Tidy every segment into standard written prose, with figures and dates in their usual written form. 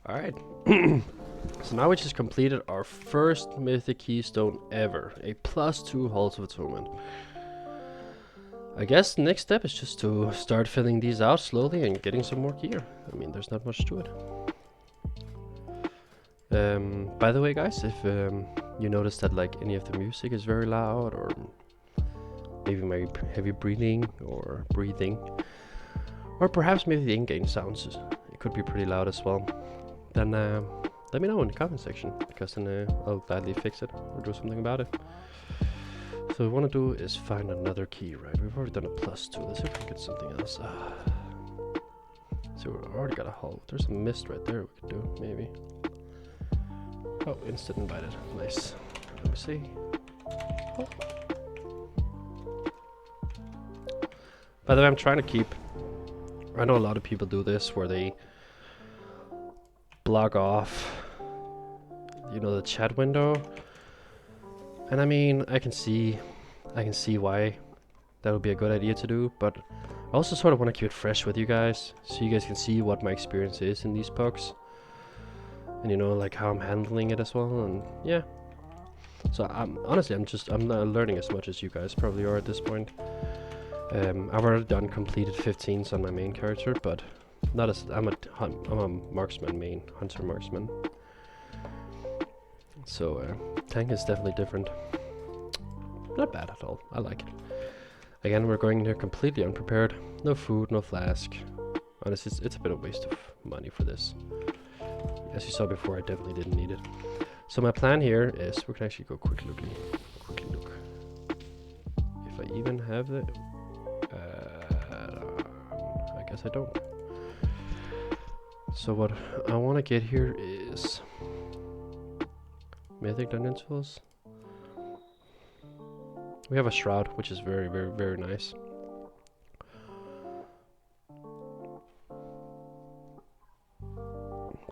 Alright. So now we just completed our first mythic keystone ever. A +2 Halls of Atonement. I guess the next step is just to start filling these out slowly and getting some more gear. I mean, there's not much to it. By the way, guys, if you notice that like any of the music is very loud, or maybe my heavy breathing, or perhaps maybe the in-game sounds, it could be pretty loud as well, then let me know in the comment section, because then I'll gladly fix it or do something about it. So what we want to do is find another key, right? We've already done a +2. Let's see if we can get something else. So we already got a hull. There's a mist right there we could do, maybe. Oh, instant invited. Nice. Let me see. Oh. By the way, I'm trying to keep... I know a lot of people do this, where they block off, you know, the chat window. And I mean, I can see why that would be a good idea to do, but I also sort of want to keep it fresh with you guys, so you guys can see what my experience is in these pugs. And you know, like how I'm handling it as well, and yeah. So honestly, I'm not learning as much as you guys probably are at this point. I've already done completed 15s on my main character, but not as I'm a marksman main, hunter marksman. So tank is definitely different. Not bad at all. I like it. Again, we're going here completely unprepared. No food, no flask. Honestly, it's a bit of a waste of money for this. As you saw before, I definitely didn't need it. So my plan here is we can actually go quickly look. If I even have it, I guess I don't. So what I want to get here is mythic dungeon tools. We have a shroud, which is very, very, very nice.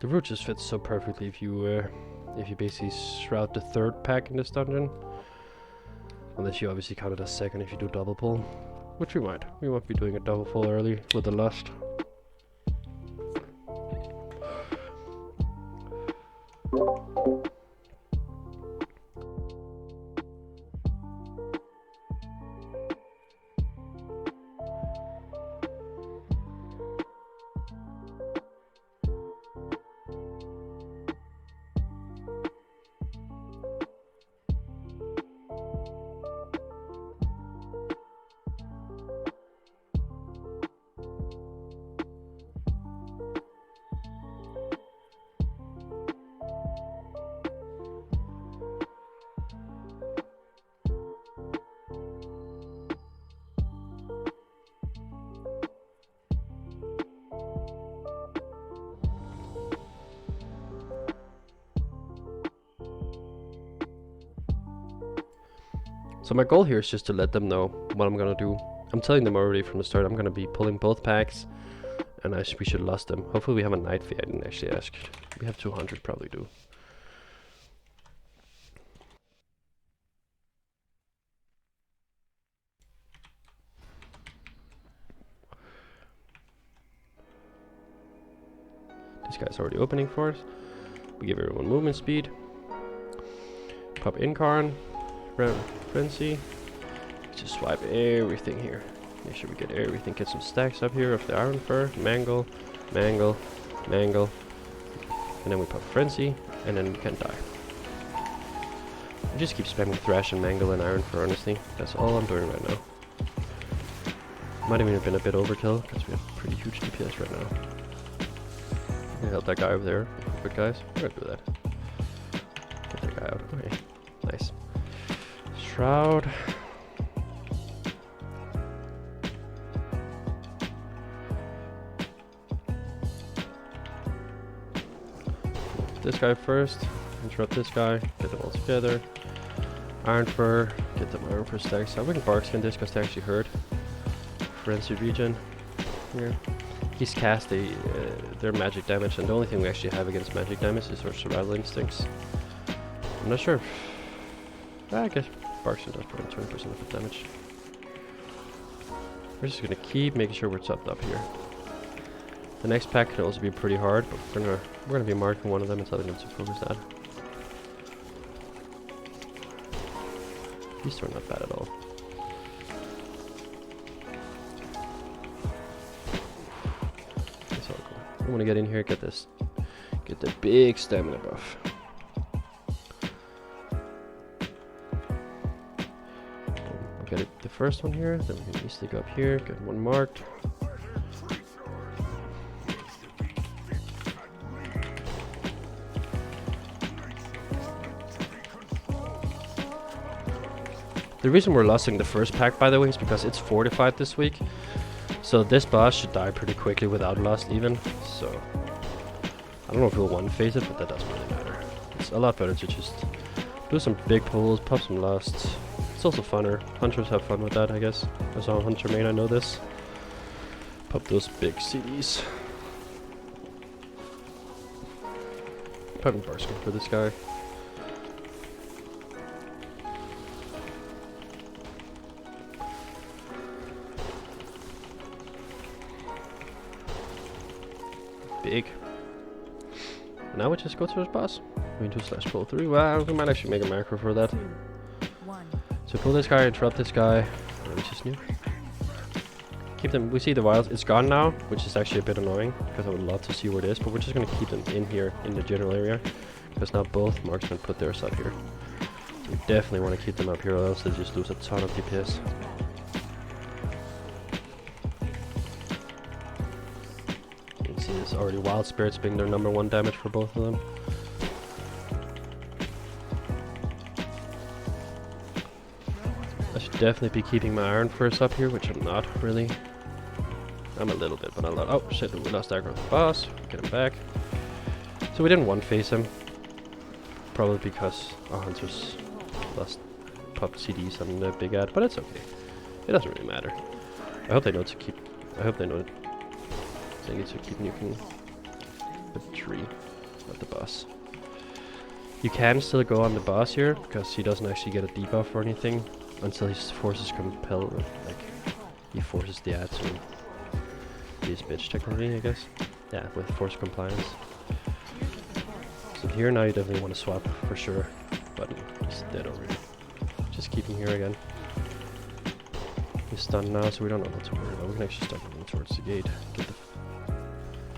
The root just fits so perfectly if you basically shroud the third pack in this dungeon. Unless you obviously count it as second if you do double pull. Which we might. We might be doing a double pull early with the lust. So my goal here is just to let them know what I'm gonna do. I'm telling them already from the start I'm gonna be pulling both packs, and we should lust them. Hopefully we have a night fee. I didn't actually ask. We have 200, probably do. This guy's already opening for us. We give everyone movement speed. Pop Incarn. Frenzy. Just swipe everything here. Make sure we get everything. Get some stacks up here of the iron fur. Mangle. And then we pop Frenzy. And then we can die. I just keep spamming Thrash and Mangle and iron fur, honestly. That's all I'm doing right now. Might even have been a bit overkill, because we have pretty huge DPS right now. I'm gonna help that guy over there. Quick, guys. We're gonna do that. Get that guy out. Okay. Nice. Shroud. This guy first. Interrupt this guy. Get them all together. Iron Fur. Get them iron fur stacks. I wouldn't bark skin this because they actually hurt. Frenzy regen. Here. He's cast their magic damage, and the only thing we actually have against magic damage is our survival instincts. I'm not sure. I guess Barkson does probably 20% of the damage. We're just gonna keep making sure we're topped up here. The next pack could also be pretty hard, but we're gonna be marking one of them and telling them to focus that. These two are not bad at all. That's all cool. I want to get in here, get the big stamina buff. Boom. Get the first one here, then we can easily go up here, get one marked. The reason we're losing the first pack, by the way, is because it's fortified this week. So this boss should die pretty quickly without lost even. So I don't know if we'll one phase it, but that doesn't really matter. It's a lot better to just do some big pulls, pop some losts. It's also funner. Hunters have fun with that, I guess. As a hunter main, I know this. Pop those big CDs. Popping bar scope for this guy. Big. Now we just go to his boss. We do slash pull through. Well, we might actually make a macro for that. 2, 1. So pull this guy, interrupt this guy, which is new. Keep them. We see the wilds. It's gone now, which is actually a bit annoying because I would love to see where it is. But we're just gonna keep them in here in the general area because now both marksmen put theirs up here. So we definitely want to keep them up here, or else they just lose a ton of DPS. It's already wild spirits being their #1 damage for both of them. I should definitely be keeping my iron first up here, which I'm not really. I'm a little bit, but not a lot. Oh shit, we lost aggro on the boss. Get him back. So we didn't one face him. Probably because our hunters lost popped CDs on the big ad, but it's okay. It doesn't really matter. I hope they know to keep. I hope they know. They need to keep nuking the tree, not the boss. You can still go on the boss here, because he doesn't actually get a debuff or anything until his forces compel, like, he forces the ad to be his bitch technically, I guess. Yeah, with force compliance. So here now you definitely want to swap for sure, but he's dead already. Just keep him here again. He's stunned now, so we don't know what to worry about. We can actually start moving towards the gate.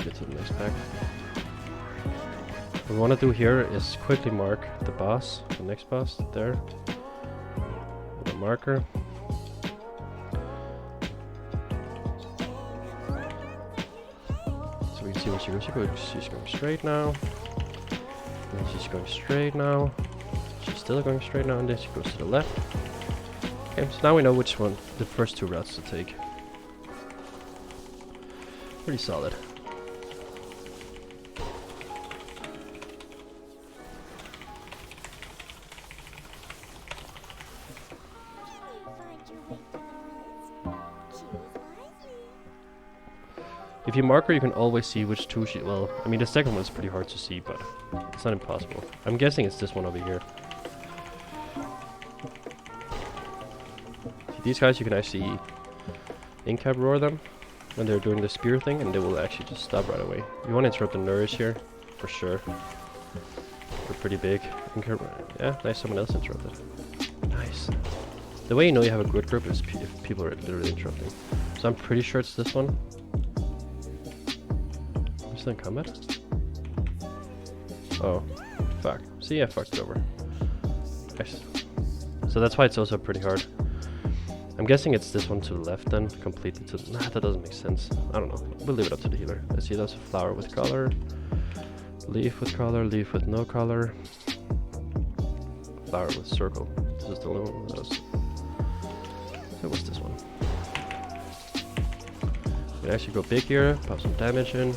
Get to the next pack. What we want to do here is quickly mark the boss, the next boss, there. With a marker. So we can see where she goes. She's going straight now. And she's going straight now. She's still going straight now, and then she goes to the left. Okay, so now we know which one, the first 2 routes to take. Pretty solid. If you mark her, you can always see which 2 she... Well, I mean, the second one's pretty hard to see, but it's not impossible. I'm guessing it's this one over here. See, these guys, you can actually in-cap roar them when they're doing the spear thing, and they will actually just stop right away. You want to interrupt the nourish here, for sure. They're pretty big. Yeah, nice, someone else interrupted. Nice. The way you know you have a good group is if people are literally interrupting. So I'm pretty sure it's this one. In combat? Oh, fuck. See, I fucked it over. Nice. So that's why it's also pretty hard. I'm guessing it's this one to the left then, completely to the... Nah, that doesn't make sense. I don't know. We'll leave it up to the healer. Let's see, that's a flower with color. Leaf with color, leaf with no color. Flower with circle. This is the only one of those. So what's this one? We can actually go big here, pop some damage in.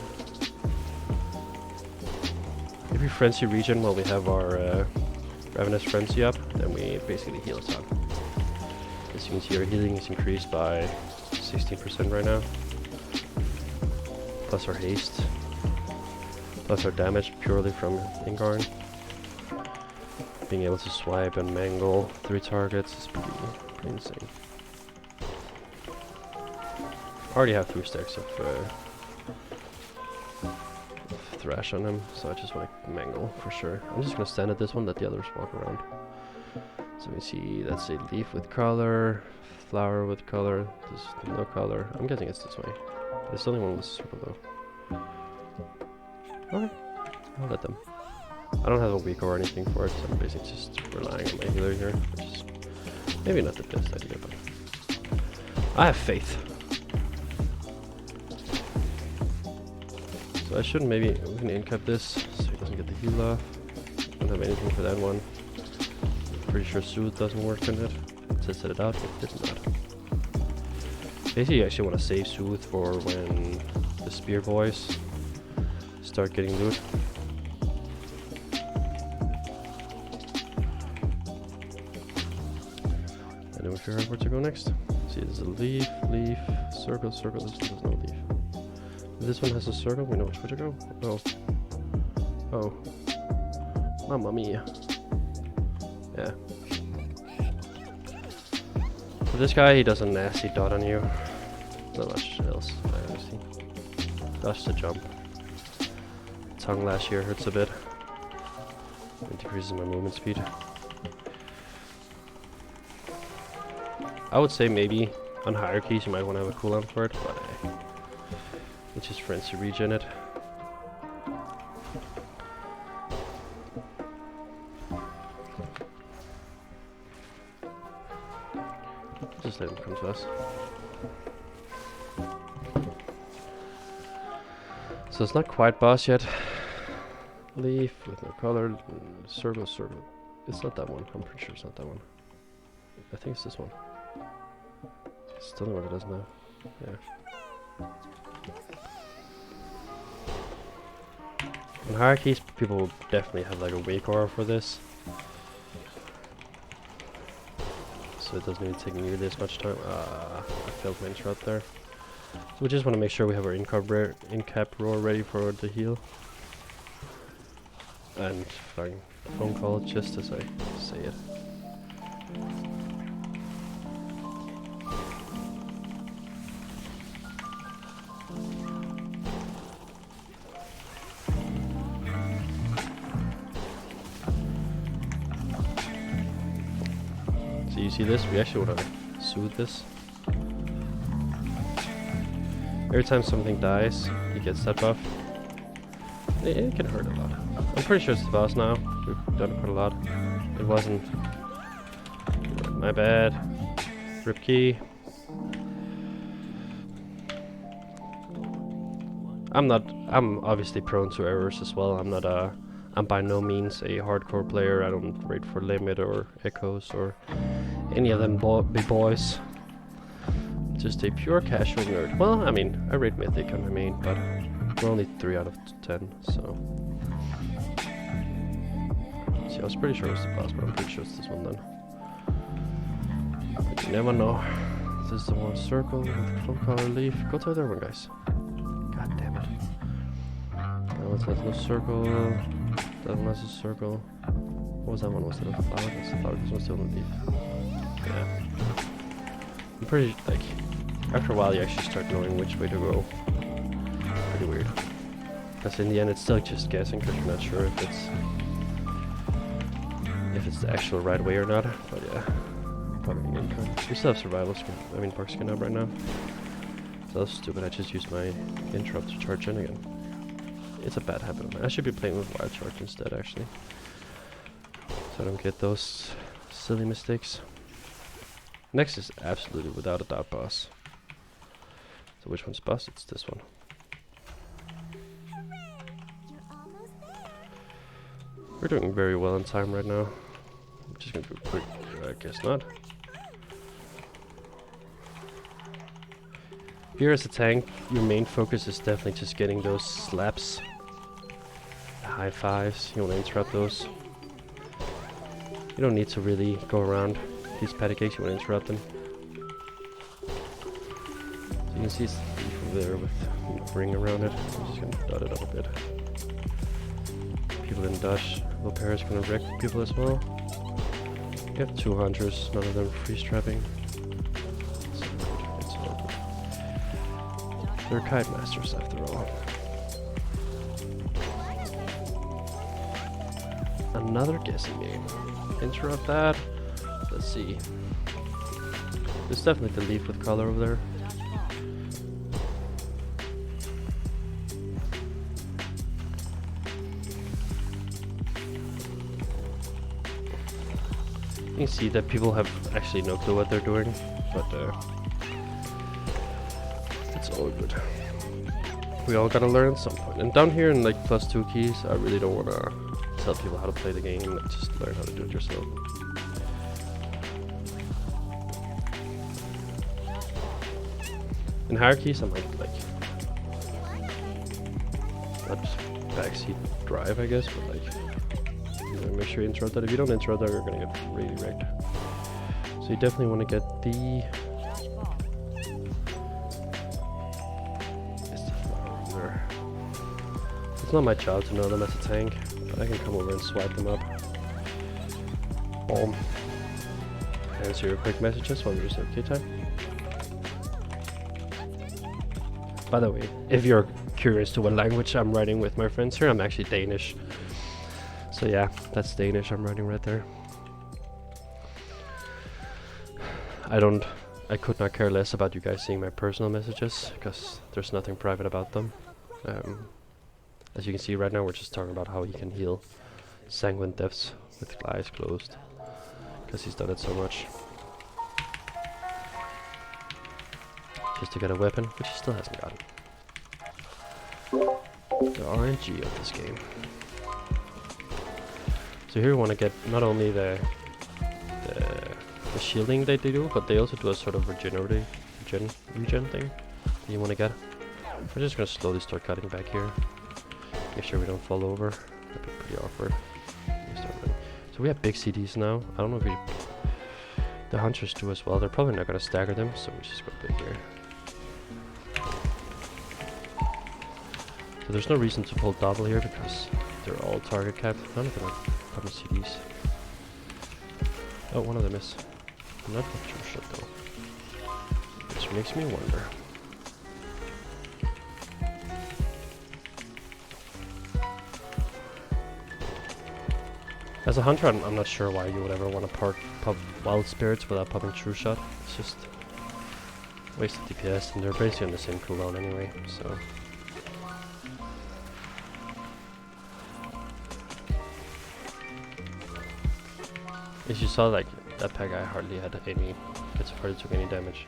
If we frenzy region while we have our Ravenous Frenzy up, then we basically heal a ton. As you can see, our healing is increased by 16% right now. Plus our haste. Plus our damage purely from Ingarn. Being able to swipe and mangle 3 targets is pretty insane. Already have 3 stacks of thrash on him, so I just want to mangle for sure. I'm just gonna stand at this one, let the others walk around. So we see, that's a leaf with color, flower with color, there's no color. I'm guessing it's this way. There's only one with circle though. Okay, I'll let them. I don't have a weak or anything for it, so I'm basically just relying on my healer here, which is maybe not the best idea, but I have faith. So I shouldn't maybe, we can incap this so he doesn't get the heal off. Don't have anything for that one. Pretty sure Soothe doesn't work in it. Tested it out, it did not. Basically, you actually want to save Soothe for when the Spear Boys start getting loot. And then we figure out where to go next. See, there's a leaf, leaf, circle, circle. This one has no leaf. This one has a circle. We know which way to go. Oh. Oh. Mamma mia. Yeah. For this guy, he does a nasty dot on you. Not much else, I honestly. Dodge to jump. Tongue lash here hurts a bit. It decreases my movement speed. I would say maybe on hierarchies you might want to have a cooldown for it, but it's just frenzy regen it. Just let him come to us. So it's not quite boss yet. Leaf with no color, circle, circle. It's not that one. I'm pretty sure it's not that one. I think it's this one. Still know what it does now. Yeah. In hierarchies, people will definitely have like a wake aura for this. So it doesn't even take nearly as much time. I failed my interrupt there. So we just want to make sure we have our in-cap roar ready for the heal. And fucking phone call just as I say it. So you see this? We actually want to soothe this. Every time something dies, he gets that buff. It can hurt a lot. I'm pretty sure it's the boss now. We've done quite a lot. It wasn't. My bad. Rip key. I'm obviously prone to errors as well. I'm by no means a hardcore player. I don't rate for limit or echoes or any of them big boys. Just a pure casual nerd. Well, I mean, I rate Mythic on my main, but we're only 3 out of 10, so. See, I was pretty sure it was the boss, but I'm pretty sure it's this one then. But you never know. This is the one circle with full color leaf. Go to the other one, guys. God damn it. That one has no circle. That one has a circle. What was that one? Was it a flower? That's a flower. This one's still on the leaf. Yeah. I'm pretty, like, after a while you actually start knowing which way to go. Pretty weird. Because in the end it's still just guessing because you're not sure if it's the actual right way or not. But yeah, Pugging income. We still have survival skin, I mean park skin up right now. So that's stupid, I just used my interrupt to charge in again. It's a bad habit of mine. I should be playing with wild charge instead actually. So I don't get those silly mistakes. Next is absolutely without a doubt boss. So which one's boss? It's this one. We're doing very well in time right now. I'm just gonna do a quick, I guess not. Here as a tank, your main focus is definitely just getting those slaps. High fives, you wanna interrupt those. You don't need to really go around these patty cakes, you want to interrupt them. So you can see it's over there with a ring around it. I'm just going to dot it up a bit. People in Dutch. Lopair is going to wreck people as well. We have 2 hunters, none of them freeze trapping. They're kite masters after all. another guessing game. Interrupt that. Let's see. There's definitely the leaf with color over there. You can see that people have actually no clue what they're doing, but it's all good. We all gotta learn at some point. And down here in like +2 keys, I really don't wanna tell people how to play the game. Just learn how to do it yourself. In higher keys, I might like not backseat drive, I guess, but like make sure you interrupt that. If you don't interrupt that, you're gonna get really wrecked. So you definitely want to get the. It's not my job to know them as a tank, but I can come over and swipe them up. Boom. Answer your quick messages while you're just okay time. By the way, if you're curious to what language I'm writing with my friends here, I'm actually Danish. So yeah, that's Danish I'm writing right there. I could not care less about you guys seeing my personal messages, because there's nothing private about them. As you can see right now, we're just talking about how he can heal sanguine deaths with eyes closed, because he's done it so much. Just to get a weapon, which he still hasn't gotten. The RNG of this game. So here we want to get not only the shielding that they do, but they also do a sort of regen thing that you want to get. We're just going to slowly start cutting back here. Make sure we don't fall over. That'd be pretty awkward. So we have big CDs now. I don't know if the hunters do as well. They're probably not going to stagger them, so we just go big here. So there's no reason to pull double here because they're all target capped. None of them are popping CDs. Oh, one of them is. Not the true shot though. Which makes me wonder. As a hunter, I'm not sure why you would ever want to pop wild spirits without popping true shot. It's just wasted DPS, and they're basically on the same cooldown anyway, so. As you saw, like, that pack I hardly had any, hardly took any damage.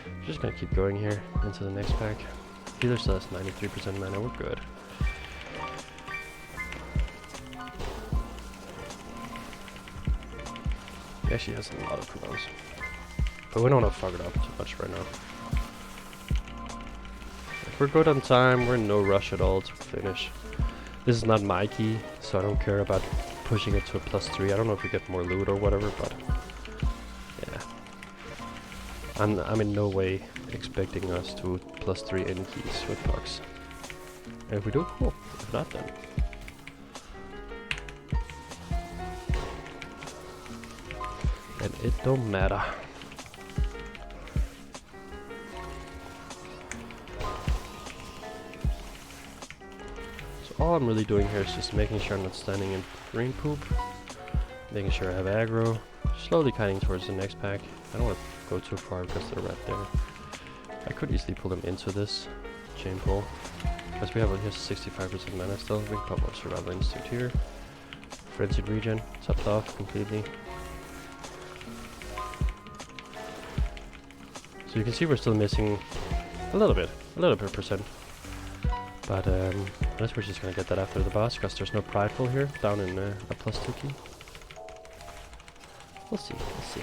I'm just gonna keep going here into the next pack. Healer still has 93% mana, we're good. He actually has a lot of cooldowns. But we don't want to fuck it up too much right now. If we're good on time, we're in no rush at all to finish. This is not my key, so I don't care about pushing it to a +3. I don't know if we get more loot or whatever, but yeah. I'm in no way expecting us to +3 any keys with pugs. And if we do, cool. If not, then. And it don't matter. So all I'm really doing here is just making sure I'm not standing in green poop, making sure I have aggro, slowly kiting towards the next pack. I don't want to go too far because they're right there. I could easily pull them into this chain pull, because we have like 65% mana still. We can pop our survival instinct here. Frenzied regen, topped off completely. So you can see we're still missing a little bit percent. But I guess we're just gonna get that after the boss, because there's no prideful here down in a +2 key. We'll see, we'll see.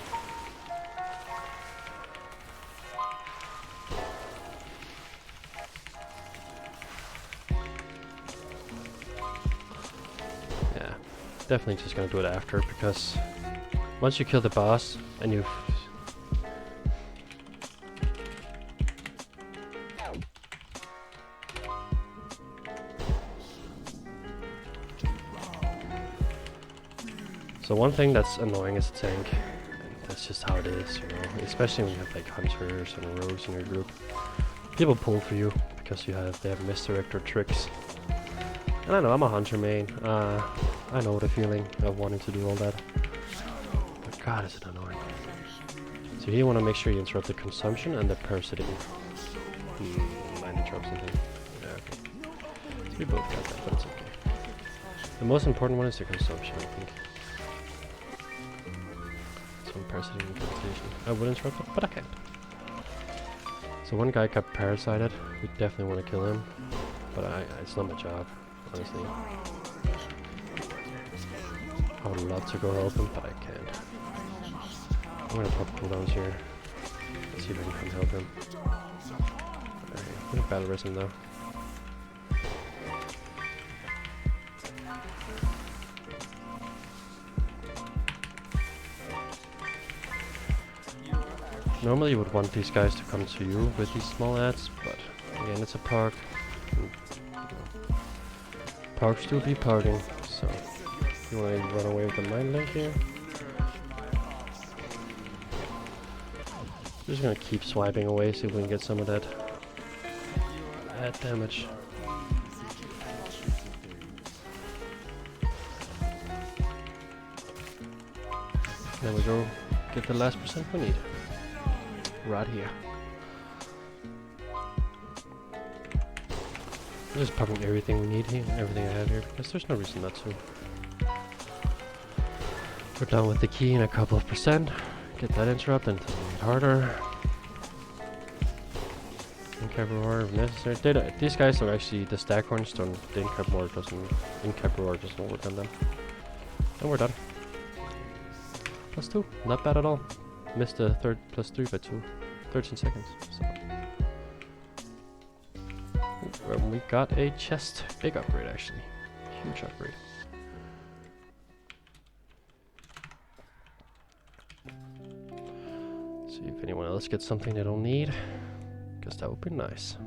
Yeah, definitely just gonna do it after, because once you kill the boss and you've So one thing that's annoying as a tank, and that's just how it is, you know, especially when you have like hunters and rogues in your group. People pull for you because they have misdirect or tricks. And I know I'm a hunter main. I know the feeling of wanting to do all that. But God, is it annoying. So here you want to make sure you interrupt the consumption and the parasitic. Mine interrupts something. Yeah, okay. So we both got that, but it's okay. The most important one is the consumption, I think. Some parasitic incantation. I would interrupt it, but I can't. So one guy got parasited. We definitely want to kill him. But it's not my job, honestly. I would love to go help him, but I can't. I'm gonna pop cooldowns here. Let's see if I can come help him. Alright, I'm gonna battle res him though. Normally you would want these guys to come to you with these small ads, but again it's a pug. Pugs do be pugging, so you want to run away with the mind link here. I'm just gonna keep swiping away, see if we can get some of that ad damage. There we go, get the last percent we need. Right here. I'm just popping everything we need here, everything I have here, because there's no reason not to. We're done with the key in a couple of percent. Get that interrupt and make it harder. Incap roar if necessary. These guys don't actually, the stack horns don't, the incap roar doesn't work on them. And we're done. +2, not bad at all. Missed the third +3 by 13 seconds. So. We got a chest. Big upgrade actually. Huge upgrade. See if anyone else gets something they don't need. Guess that would be nice.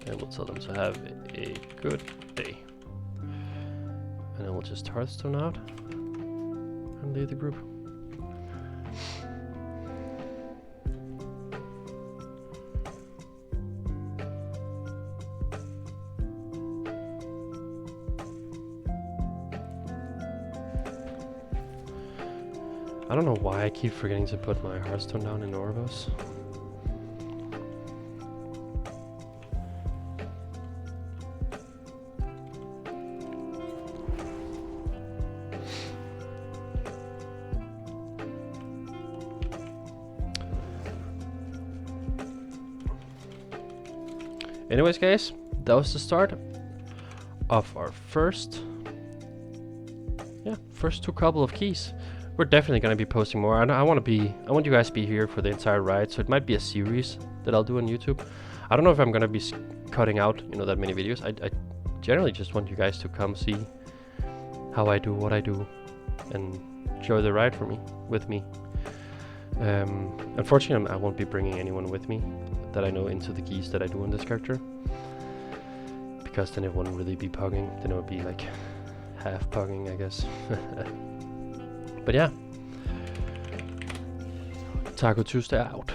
And we'll tell them to have a good day. And then we'll just Hearthstone out and leave the group. I don't know why I keep forgetting to put my Hearthstone down in Orvos. Anyways guys, that was the start of our first two couple of keys. We're definitely gonna be posting more. I want you guys to be here for the entire ride, so it might be a series that I'll do on YouTube. I don't know if I'm gonna be cutting out, that many videos. I generally just want you guys to come see how I do what I do and enjoy the ride with me. Unfortunately, I won't be bringing anyone with me that I know into the keys that I do on this character, because then it wouldn't really be pugging. Then it would be like half pugging, I guess. But yeah, Taco Tuesday out.